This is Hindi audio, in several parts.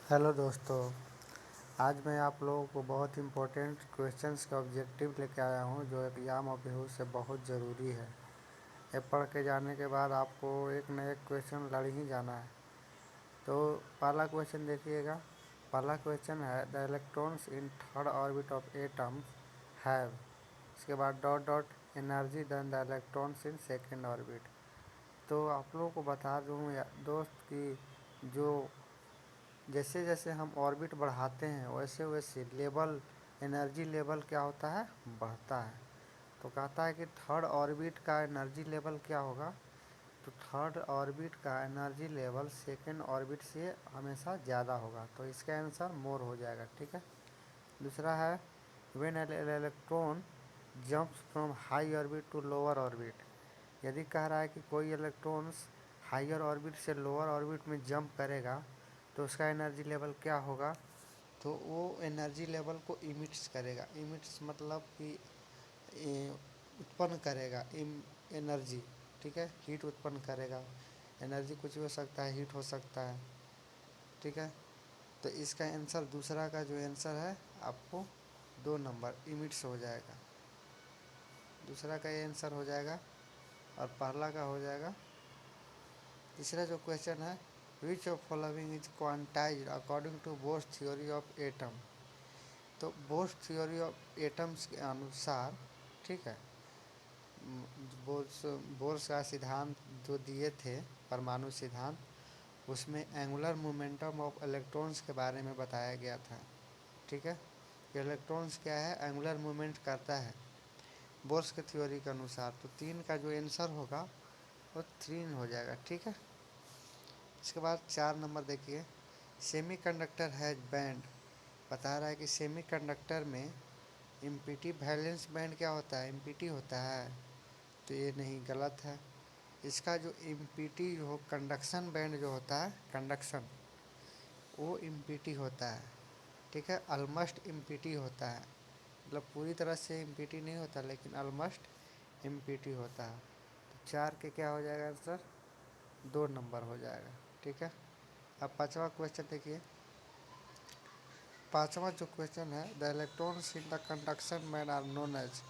हेलो दोस्तों। आज मैं आप लोगों को बहुत इम्पोर्टेंट क्वेश्चंस का ऑब्जेक्टिव लेके आया हूँ जो एग्ज़ाम और बेहूस से बहुत ज़रूरी है। ये पढ़ के जाने के बाद आपको एक न एक क्वेश्चन लड़ ही जाना है। तो पहला क्वेश्चन देखिएगा। पहला क्वेश्चन है the electrons in third orbit of atom have, इसके बाद dot dot energy than the electrons in second orbit. तो आप लोगों को बता दूँ दोस्त कि जो जैसे जैसे हम ऑर्बिट बढ़ाते हैं वैसे वैसे लेवल एनर्जी लेवल क्या होता है, बढ़ता है। तो कहता है कि थर्ड ऑर्बिट का एनर्जी लेवल क्या होगा। तो थर्ड ऑर्बिट का एनर्जी लेवल सेकेंड ऑर्बिट से हमेशा ज़्यादा होगा, तो इसका आंसर मोर हो जाएगा। ठीक है। दूसरा है when an electron jumps from high orbit to lower orbit. यदि कह रहा है कि कोई इलेक्ट्रॉन्स हायर ऑर्बिट से लोअर ऑर्बिट में जंप करेगा तो उसका एनर्जी लेवल क्या होगा। तो वो एनर्जी लेवल को इमिट्स करेगा। इमिट्स मतलब कि उत्पन्न करेगा एनर्जी। ठीक है, हीट उत्पन्न करेगा। एनर्जी कुछ भी हो सकता है, हीट हो सकता है। ठीक है। तो इसका आंसर दूसरा का जो आंसर है आपको 2 नंबर इमिट्स हो जाएगा। दूसरा का ये आंसर हो जाएगा और पहला का हो जाएगा। तीसरा जो क्वेश्चन है which of following is quantized according to Bohr's theory of atom. तो बोर्स थ्योरी ऑफ एटम्स के अनुसार, ठीक है, बोर्स का सिद्धांत जो दिए थे परमाणु सिद्धांत, उसमें एंगुलर मोमेंटम ऑफ इलेक्ट्रॉन्स के बारे में बताया गया था। ठीक है, इलेक्ट्रॉन्स क्या है, एंगुलर मूवमेंट करता है बोर्स के थ्योरी के अनुसार। तो 3 का जो आंसर होगा वो 3 हो जाएगा। ठीक है। इसके बाद 4 नंबर देखिए। Semiconductor has banned. बता रहा है कि सेमीकंडक्टर में इम्पीटी वैलेंस बैंड क्या होता है, इम्पीटी होता है। तो ये नहीं, गलत है। इसका जो इम्पीटी हो कंडक्शन बैंड जो होता है, कंडक्शन, वो इम्पीटी होता है। ठीक है, ऑलमोस्ट इम्पीटी होता है, मतलब पूरी तरह से इम्पीटी नहीं होता लेकिन ऑलमोस्ट इम्पीटी होता है। तो 4 के क्या हो जाएगा आंसर, 2 नंबर हो जाएगा। ठीक है। अब पाँचवा क्वेश्चन देखिए। पाँचवा जो क्वेश्चन है the electrons in the conduction band are known as.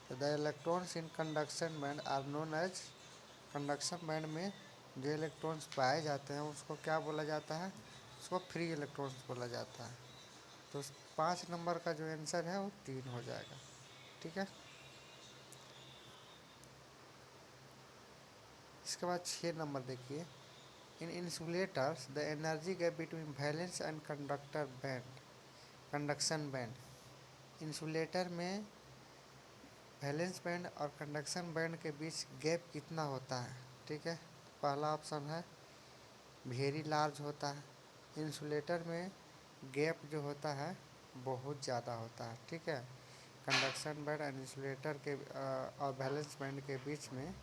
तो the electrons in conduction band are known as, conduction band में जो इलेक्ट्रॉन्स पाए जाते हैं उसको क्या बोला जाता है, उसको फ्री इलेक्ट्रॉन्स बोला जाता है। तो 5 नंबर का जो आंसर है वो 3 हो जाएगा। ठीक है। इसके बाद 6 नंबर देखिए। In insulators the energy gap between valence and conductor band, conduction band. Insulator में वैलेंस बैंड और कंडक्शन बैंड के बीच गैप कितना होता है। ठीक है। पहला ऑप्शन है वेरी लार्ज होता है। इंसुलेटर में गैप जो होता है बहुत ज़्यादा होता है। ठीक है, कंडक्शन बैंड और इंसुलेटर के और वैलेंस बैंड के बीच में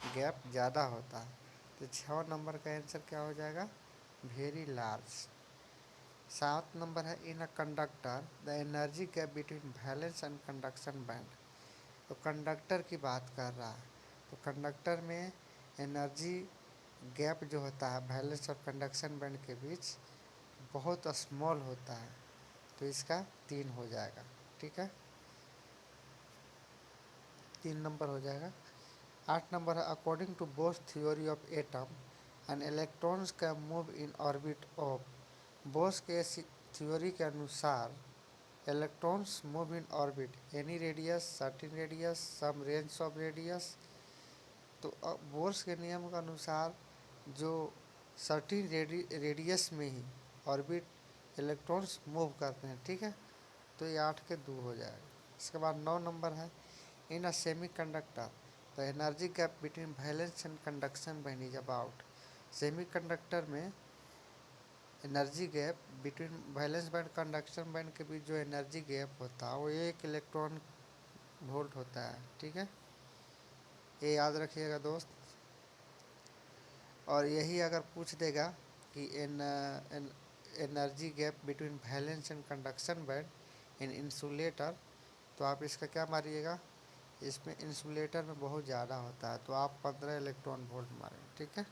गैप ज़्यादा होता है। तो 6 नंबर का आंसर क्या हो जाएगा, वेरी लार्ज। 7 नंबर है in a conductor the energy gap between valence and conduction band. तो कंडक्टर की बात कर रहा है, तो कंडक्टर में एनर्जी गैप जो होता है वैलेंस और कंडक्शन बैंड के बीच बहुत स्मॉल होता है। तो इसका 3 हो जाएगा। ठीक है, 3 नंबर हो जाएगा। 8 नंबर है according to Bohr's theory of atom and electrons can move in orbit of. Bohr's के थ्योरी के अनुसार electrons move in orbit any radius, certain radius, some range of radius. तो बोर्स के नियम के अनुसार जो सर्टेन रेडियस में ही ऑर्बिट इलेक्ट्रॉन्स मूव करते हैं। ठीक है, तो ये 8 के 2 हो जाएगा। इसके बाद 9 नंबर है in a semiconductor the energy gap between valence and conduction band is about. Semiconductor में energy gap between valence band conduction band के बीच जो एनर्जी गैप होता है वो 1 इलेक्ट्रॉन वोल्ट होता है। ठीक है, ये याद रखिएगा दोस्त। और यही अगर पूछ देगा कि energy gap between valence and conduction band in insulator, तो आप इसका क्या मारिएगा, इसमें इंसुलेटर में बहुत ज़्यादा होता है तो आप 15 इलेक्ट्रॉन वोल्ट मारें। ठीक है,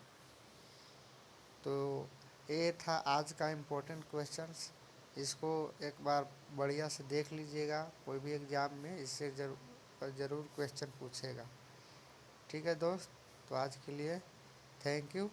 तो ये था आज का इम्पोर्टेंट क्वेश्चंस। इसको एक बार बढ़िया से देख लीजिएगा, कोई भी एग्ज़ाम में इससे ज़रूर क्वेश्चन पूछेगा। ठीक है दोस्त, तो आज के लिए थैंक यू।